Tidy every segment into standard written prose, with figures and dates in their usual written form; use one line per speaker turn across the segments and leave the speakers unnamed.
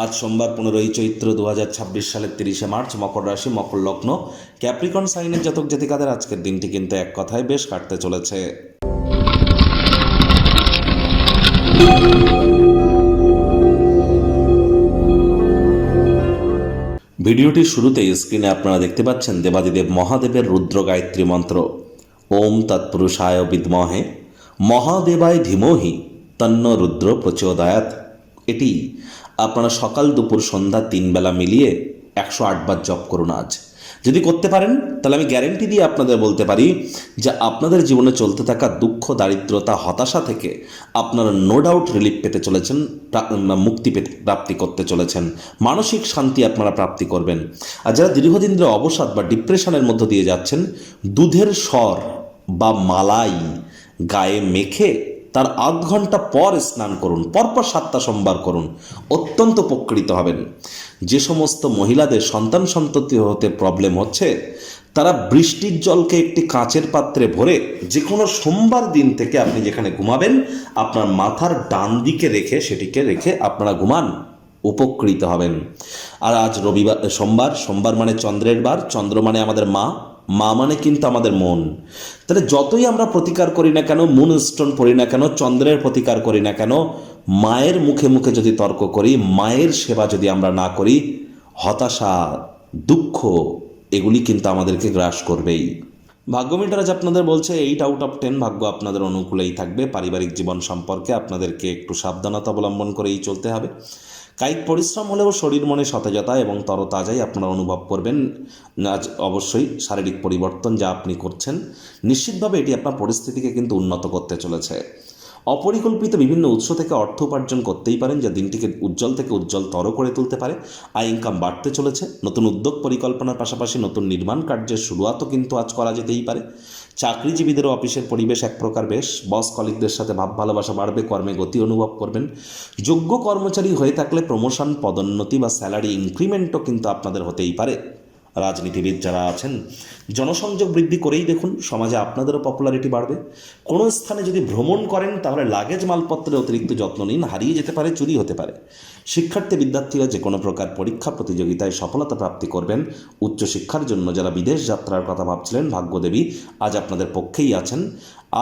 আজ সোমবার 15ই চৈত্র 2026 সালের 30শে মার্চ, মকর রাশি, মকর লগ্ন, ক্যাপ্রিকন সাইনের জাতক জাতিকাদের আজকের দিনটি কিন্তু এক কথায় বেশ কাটতে চলেছে। ভিডিওটির শুরুতেই স্ক্রিনে আপনারা দেখতে পাচ্ছেন দেবাদিদেব মহাদেবের রুদ্র গায়ত্রী মন্ত্র। ওম তৎপুরুষায় বিদ্মহে মহাদেবায় ধীমহি তন্ন রুদ্র প্রচোদয়াৎ। এটি আপনারা সকাল দুপুর সন্ধ্যা 3 বেলা মিলিয়ে 108 বার জপ করুন। আজ যদি করতে পারেন তাহলে আমি গ্যারেন্টি দিয়ে আপনাদের বলতে পারি যে আপনাদের জীবনে চলতে থাকা দুঃখ, দারিদ্রতা, হতাশা থেকে আপনারা নো ডাউট রিলিফ পেতে চলেছেন, মুক্তি প্রাপ্তি করতে চলেছেন, মানসিক শান্তি আপনারা প্রাপ্তি করবেন। আর যারা দীর্ঘদিন ধরে অবসাদ বা ডিপ্রেশনের মধ্য দিয়ে যাচ্ছেন, দুধের স্বর বা মালাই গায়ে মেখে তার 8 ঘন্টা পর স্নান করুন, পরপর 7টা সোমবার করুন, অত্যন্ত উপকৃত হবেন। যে সমস্ত মহিলাদের সন্তান সন্ততি হতে প্রবলেম হচ্ছে, তারা বৃষ্টির জলকে একটি কাঁচের পাত্রে ভরে যে কোনো সোমবার দিন থেকে আপনি যেখানে ঘুমাবেন আপনার মাথার ডান দিকে সেটিকে রেখে আপনারা ঘুমান, উপকৃত হবেন। আর আজ রবিবার, সোমবার মানে চন্দ্রের বার, চন্দ্র মানে আমাদের মা মানে কিন্তু আমাদের মন। তাহলে যতই আমরা প্রতিকার করি না কেন, মুন স্টোন পড়ি না কেন, চন্দ্রের প্রতিকার করি না কেন, মায়ের মুখে মুখে যদি তর্ক করি, মায়ের সেবা যদি আমরা না করি, হতাশা, দুঃখ এগুলি কিন্তু আমাদেরকে গ্রাস করবেই। ভাগ্য মিটার আজ আপনাদের বলছে 8 আউট অফ 10 ভাগ্য আপনাদের অনুকূলেই থাকবে। পারিবারিক জীবন সম্পর্কে আপনাদেরকে একটু সাবধানতা অবলম্বন করেই চলতে হবে। কায়িক পরিশ্রম হলেও শরীর মনে সতেজতা এবং তরতাজাই আপনারা অনুভব করবেন। আজ অবশ্যই শারীরিক পরিবর্তন যা আপনি করছেন, নিশ্চিতভাবে এটি আপনার পরিস্থিতিকে কিন্তু উন্নত করতে চলেছে। অপরিকল্পিত বিভিন্ন উৎস থেকে অর্থ উপার্জন করতেই পারেন, যা দিনটিকে উজ্জ্বল থেকে উজ্জ্বলতর করে তুলতে পারে। আয় ইনকাম বাড়তে চলেছে। নতুন উদ্যোগ পরিকল্পনার পাশাপাশি নতুন নির্মাণ কার্যের শুরুয়াতও কিন্তু আজ করা যেতেই পারে। চাকরিজীবীদেরও অফিসের পরিবেশ এক প্রকার বেশ। বস কলিগদের সাথে ভাব ভালোবাসা বাড়বে, কর্মে গতি অনুভব করবেন। যোগ্য কর্মচারী হয়ে থাকলে প্রমোশন, পদোন্নতি বা স্যালারি ইনক্রিমেন্টও কিন্তু আপনাদের হতেই পারে। রাজনীতিবিদ যারা আছেন, জনসংযোগ বৃদ্ধি করেই দেখুন, সমাজে আপনাদেরও পপুলারিটি বাড়বে। কোনো স্থানে যদি ভ্রমণ করেন তাহলে লাগেজ মালপত্রের অতিরিক্ত যত্ন নিন, হারিয়ে যেতে পারে, চুরি হতে পারে। শিক্ষার্থী বিদ্যার্থীরা যে কোনো প্রকার পরীক্ষা প্রতিযোগিতায় সফলতা প্রাপ্তি করবেন। উচ্চশিক্ষার জন্য যারা বিদেশ যাত্রার কথা ভাবছিলেন, ভাগ্যদেবী আজ আপনাদের পক্ষেই আছেন।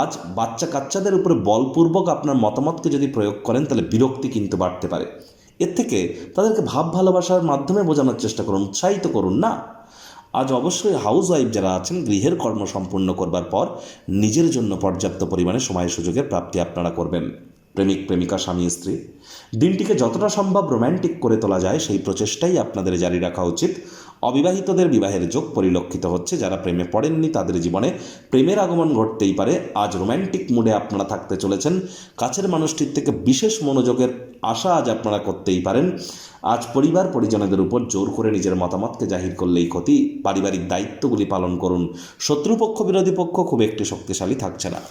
আজ বাচ্চা কাচ্চাদের উপরে বলপূর্বক আপনার মতামতকে যদি প্রয়োগ করেন তাহলে বিরক্তি কিন্তু বাড়তে পারে। এর থেকে তাদেরকে ভাব ভালোবাসার মাধ্যমে বোঝানোর চেষ্টা করুন, উৎসাহিত করুন না। আজ অবশ্যই হাউস ওয়াইফ যারা আছেন, গৃহের কর্ম সম্পূর্ণ করবার পর নিজের জন্য পর্যাপ্ত পরিমাণে সময় সুযোগের প্রাপ্তি আপনারা করবেন। প্রেমিক প্রেমিকা, স্বামী স্ত্রী, দিনটিকে যতটা সম্ভব রোম্যান্টিক করে তোলা যায় সেই প্রচেষ্টাই আপনাদের জারি রাখা উচিত। অবিবাহিতদের বিবাহের যোগ পরিলক্ষিত হচ্ছে। যারা প্রেমে পড়েননি তাদের জীবনে প্রেমের আগমন ঘটতেই পারে। আজ রোম্যান্টিক মুডে আপনারা থাকতে চলেছেন। কাছের মানুষটির থেকে বিশেষ মনোযোগের আশা আজ আপনারা করতেই পারেন। আজ পরিবার পরিজনদের উপর জোর করে নিজের মতামতকে জাহির করলেই ক্ষতি। পারিবারিক দায়িত্বগুলি পালন করুন। শত্রুপক্ষ বিরোধী পক্ষ খুব একটি শক্তিশালী থাকছে না।